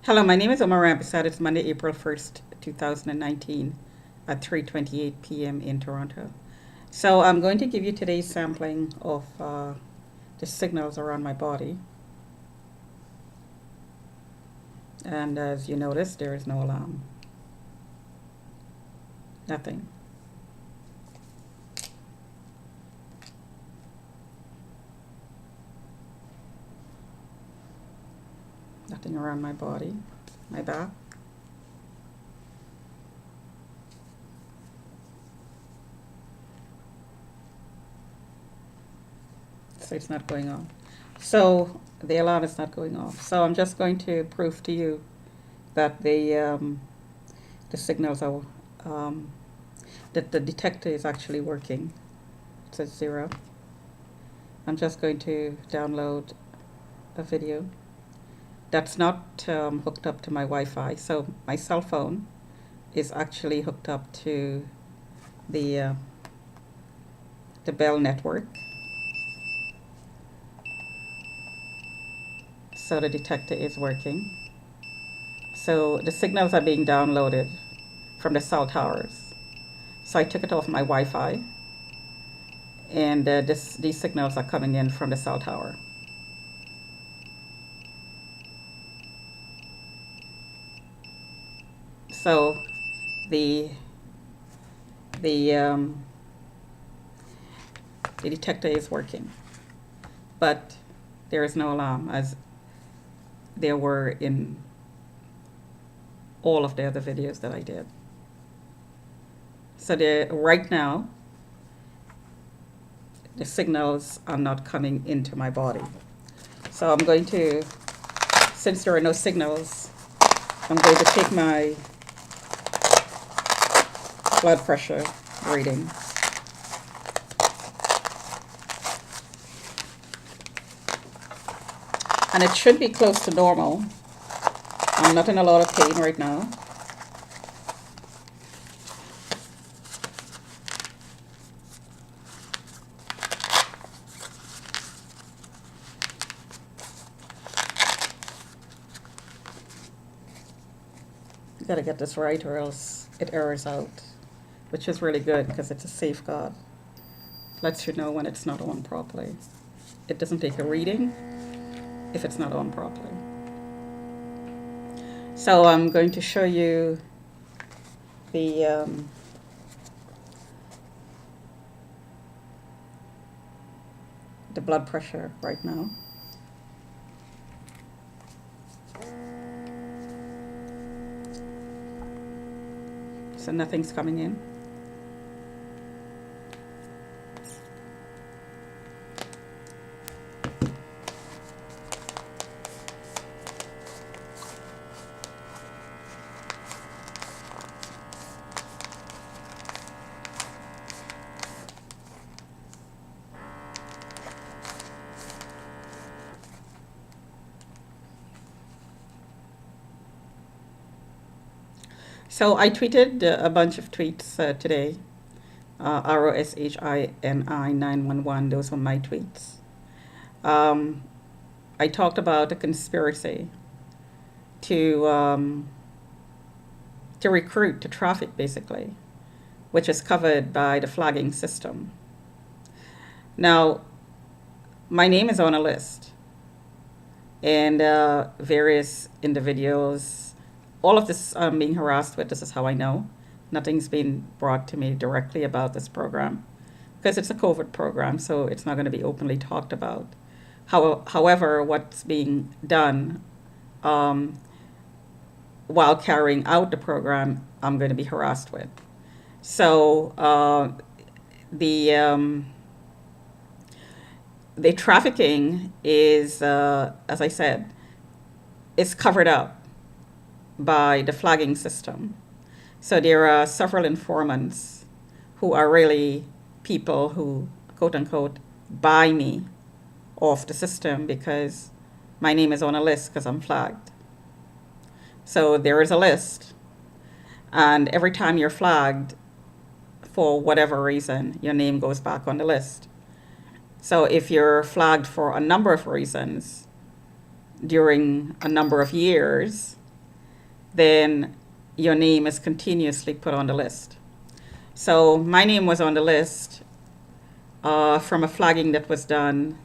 Hello, my name is Omar Rampersad. It's Monday, April 1st, 2019 at 3:28 p.m. in Toronto. So I'm going to give you today's sampling of the signals around my body. And as you notice, there is no alarm. Nothing. Nothing around my body, my back. So it's not going off. So the alarm is not going off. So I'm just going to prove to you that the signals are that the detector is actually working. It says 0. I'm just going to download a video that's not hooked up to my Wi-Fi. So my cell phone is actually hooked up to the Bell network. So the detector is working. So the signals are being downloaded from the cell towers. So I took it off my Wi-Fi, and these signals are coming in from the cell tower. So the detector is working, but there is no alarm, as there were in all of the other videos that I did. So right now, the signals are not coming into my body. So I'm going to, since there are no signals, I'm going to take my blood pressure reading. And it should be close to normal. I'm not in a lot of pain right now. You gotta get this right or else it errors out, which is really good because it's a safeguard. Lets you know when it's not on properly. It doesn't take a reading if it's not on properly. So I'm going to show you the blood pressure right now. So nothing's coming in. So I tweeted a bunch of tweets today. ROSHINI911, those were my tweets. I talked about a conspiracy to recruit, to traffic basically, which is covered by the flagging system. Now, my name is on a list, and various individuals, all of this I'm being harassed with. This is how I know. Nothing's been brought to me directly about this program because it's a COVID program, so it's not going to be openly talked about. However, what's being done while carrying out the program, I'm going to be harassed with. So the trafficking is, as I said, is covered up by the flagging system. So there are several informants who are really people who, quote unquote, buy me off the system because my name is on a list because I'm flagged. So there is a list, and every time you're flagged, for whatever reason, your name goes back on the list. So if you're flagged for a number of reasons during a number of years, then your name is continuously put on the list. So my name was on the list from a flagging that was done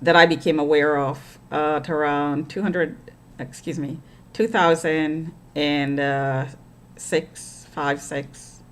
that I became aware of at around 2006, 5, 6.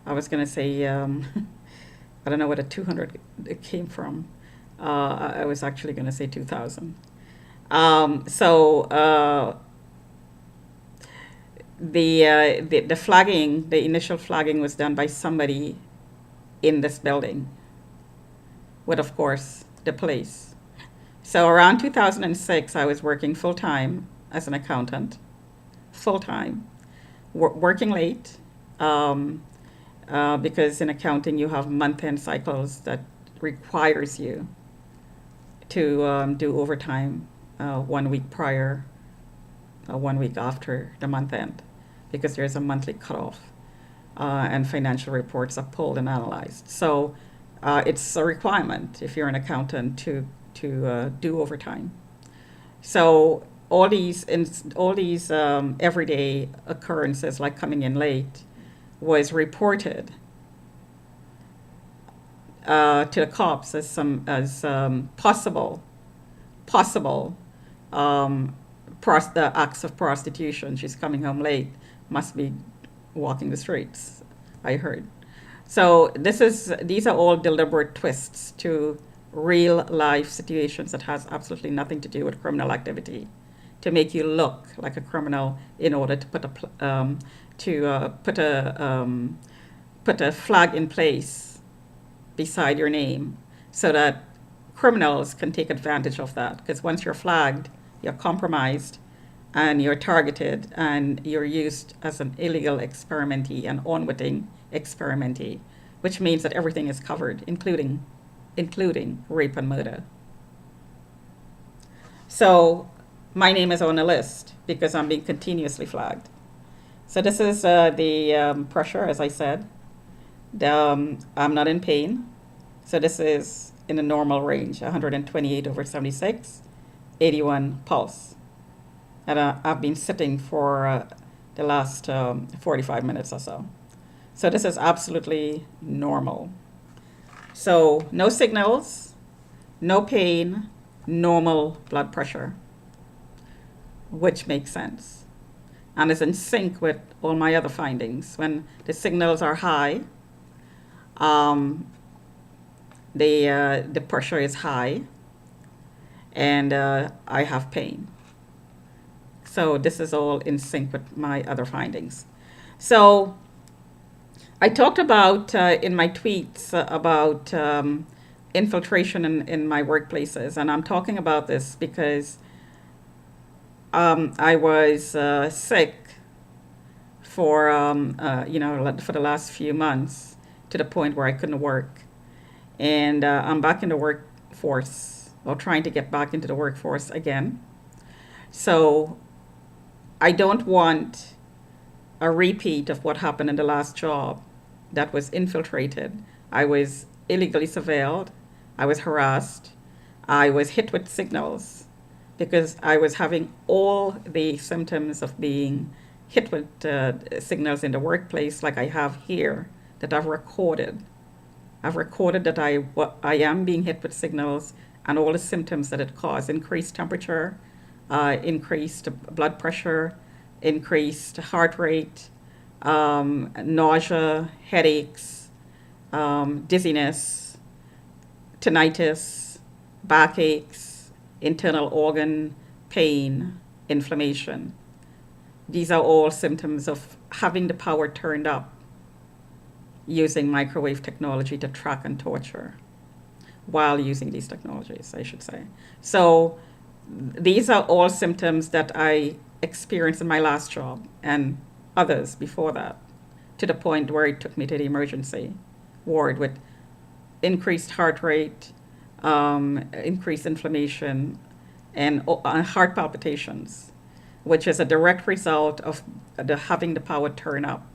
I was going to say, I don't know what a 200 it came from. I was actually going to say 2000. So the flagging, the initial flagging was done by somebody in this building, with, of course, the police. So around 2006, I was working full time as an accountant, full time, working late, because in accounting you have month-end cycles that requires you to do overtime 1 week prior, 1 week after the month end, because there's a monthly cutoff, and financial reports are pulled and analyzed. So it's a requirement if you're an accountant to do overtime. So all these everyday occurrences like coming in late was reported to the cops as possible acts of prostitution. She's coming home late, must be walking the streets, I heard. So these are all deliberate twists to real life situations that has absolutely nothing to do with criminal activity, to make you look like a criminal in order to put a flag in place beside your name, so that criminals can take advantage of that. Because once you're flagged, you're compromised, and you're targeted, and you're used as an illegal experimentee, an unwitting experimentee, which means that everything is covered, including rape and murder. So my name is on the list because I'm being continuously flagged. So this is the pressure, as I said. I'm not in pain. So this is in a normal range, 128/76, 81 pulse. And I've been sitting for the last 45 minutes or so. So this is absolutely normal. So no signals, no pain, normal blood pressure, which makes sense and is in sync with all my other findings. When the signals are high, the pressure is high, and I have pain. So this is all in sync with my other findings. So I talked about in my tweets about infiltration in my workplaces, and I'm talking about this because I was sick for for the last few months, to the point where I couldn't work, and I'm back in the workforce, or trying to get back into the workforce again. So I don't want a repeat of what happened in the last job that was infiltrated. I was illegally surveilled. I was harassed. I was hit with signals because I was having all the symptoms of being hit with signals in the workplace, like I have here, that I've recorded. I've recorded that I am being hit with signals and all the symptoms that it caused: increased temperature, increased blood pressure, increased heart rate, nausea, headaches, dizziness, tinnitus, backaches, internal organ pain, inflammation. These are all symptoms of having the power turned up using microwave technology to track and torture while using these technologies, I should say. So these are all symptoms that I experienced in my last job and others before that, to the point where it took me to the emergency ward with increased heart rate, increased inflammation, and heart palpitations, which is a direct result of having the power turn up.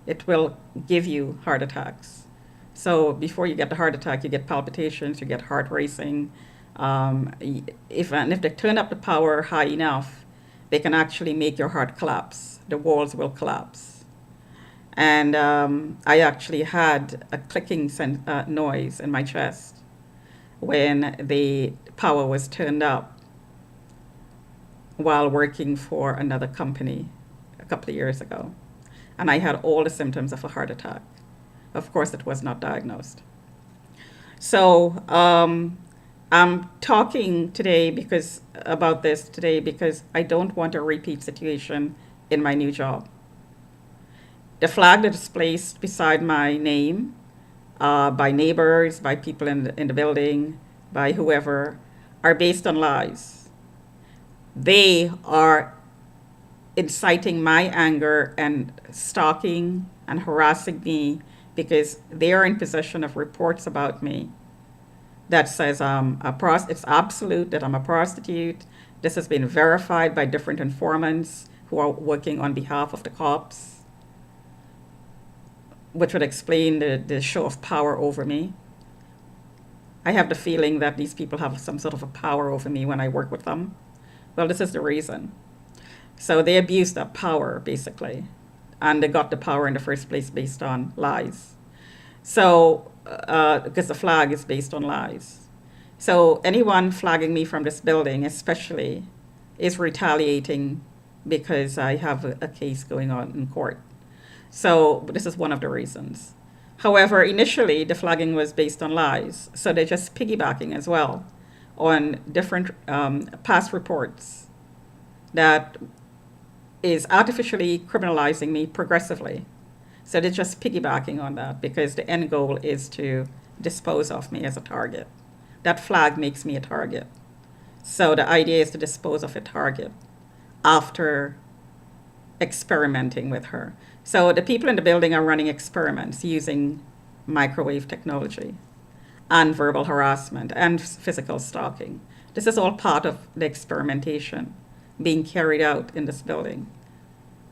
It will give you heart attacks. So before you get the heart attack, you get palpitations, you get heart racing. If they turn up the power high enough, they can actually make your heart collapse. The walls will collapse. And I actually had a clicking noise in my chest when the power was turned up while working for another company a couple of years ago. And I had all the symptoms of a heart attack. Of course, it was not diagnosed. So I'm talking today about this today because I don't want a repeat situation in my new job. The flag that is placed beside my name by neighbors, by people in the building, by whoever, are based on lies. They are inciting my anger and stalking and harassing me because they are in possession of reports about me that says it's absolute that I'm a prostitute. This has been verified by different informants who are working on behalf of the cops, which would explain the show of power over me. I have the feeling that these people have some sort of a power over me when I work with them. Well, this is the reason. So they abused that power, basically. And they got the power in the first place based on lies. So, because the flag is based on lies. So anyone flagging me from this building, especially, is retaliating because I have a case going on in court. So this is one of the reasons. However, initially, the flagging was based on lies. So they're just piggybacking as well on different past reports that is artificially criminalizing me progressively. So they're just piggybacking on that because the end goal is to dispose of me as a target. That flag makes me a target. So the idea is to dispose of a target after experimenting with her. So the people in the building are running experiments using microwave technology and verbal harassment and physical stalking. This is all part of the experimentation being carried out in this building.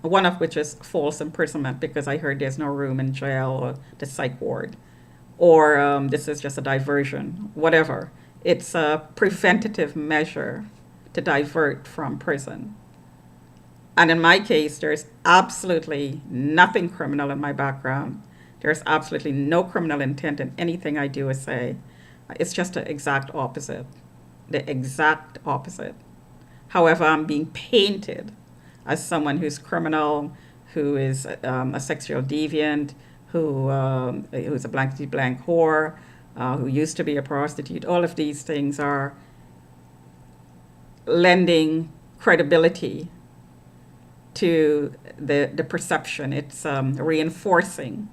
One of which is false imprisonment because I heard there's no room in jail or the psych ward. Or this is just a diversion, whatever. It's a preventative measure to divert from prison. And in my case, there's absolutely nothing criminal in my background. There's absolutely no criminal intent in anything I do or say. It's just the exact opposite. The exact opposite. However, I'm being painted as someone who's criminal, who is a sexual deviant, who's a blank whore, who used to be a prostitute. All of these things are lending credibility to the perception. It's reinforcing.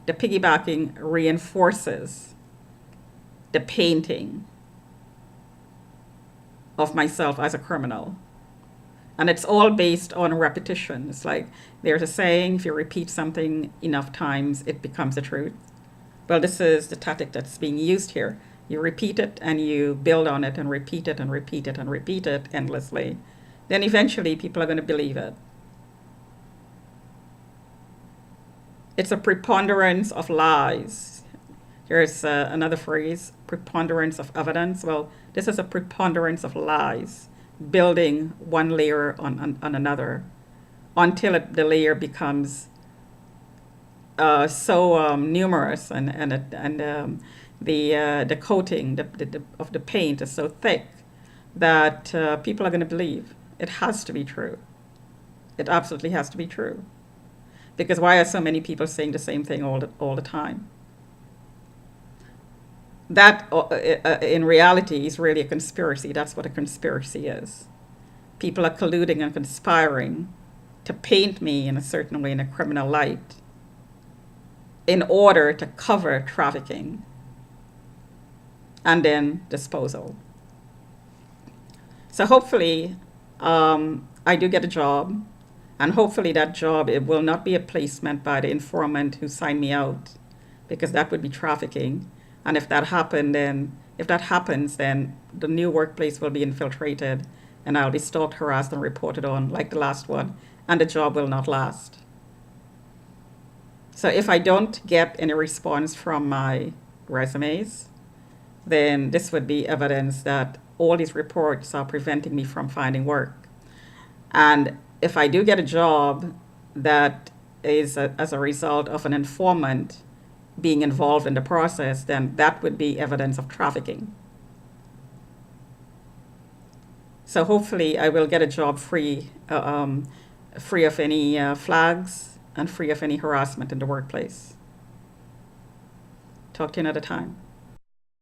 The piggybacking reinforces the painting of myself as a criminal. And it's all based on repetition. It's like there's a saying, if you repeat something enough times, it becomes the truth. Well, this is the tactic that's being used here. You repeat it and you build on it and repeat it and repeat it and repeat it endlessly. Then eventually people are going to believe it. It's a preponderance of lies. There's another phrase, preponderance of evidence. Well, this is a preponderance of lies, building one layer on another until the layer becomes so numerous and the coating of the paint is so thick that people are going to believe. It has to be true. It absolutely has to be true. Because why are so many people saying the same thing all the time? That, in reality, is really a conspiracy. That's what a conspiracy is. People are colluding and conspiring to paint me in a certain way, in a criminal light, in order to cover trafficking and then disposal. So hopefully, I do get a job, and hopefully that job, it will not be a placement by the informant who signed me out, because that would be trafficking. And if that happens, then the new workplace will be infiltrated, and I'll be stalked, harassed, and reported on like the last one, and the job will not last. So if I don't get any response from my resumes, then this would be evidence that all these reports are preventing me from finding work. And if I do get a job that is as a result of an informant being involved in the process, then that would be evidence of trafficking. So hopefully I will get a job free of any flags and free of any harassment in the workplace. Talk to you another time.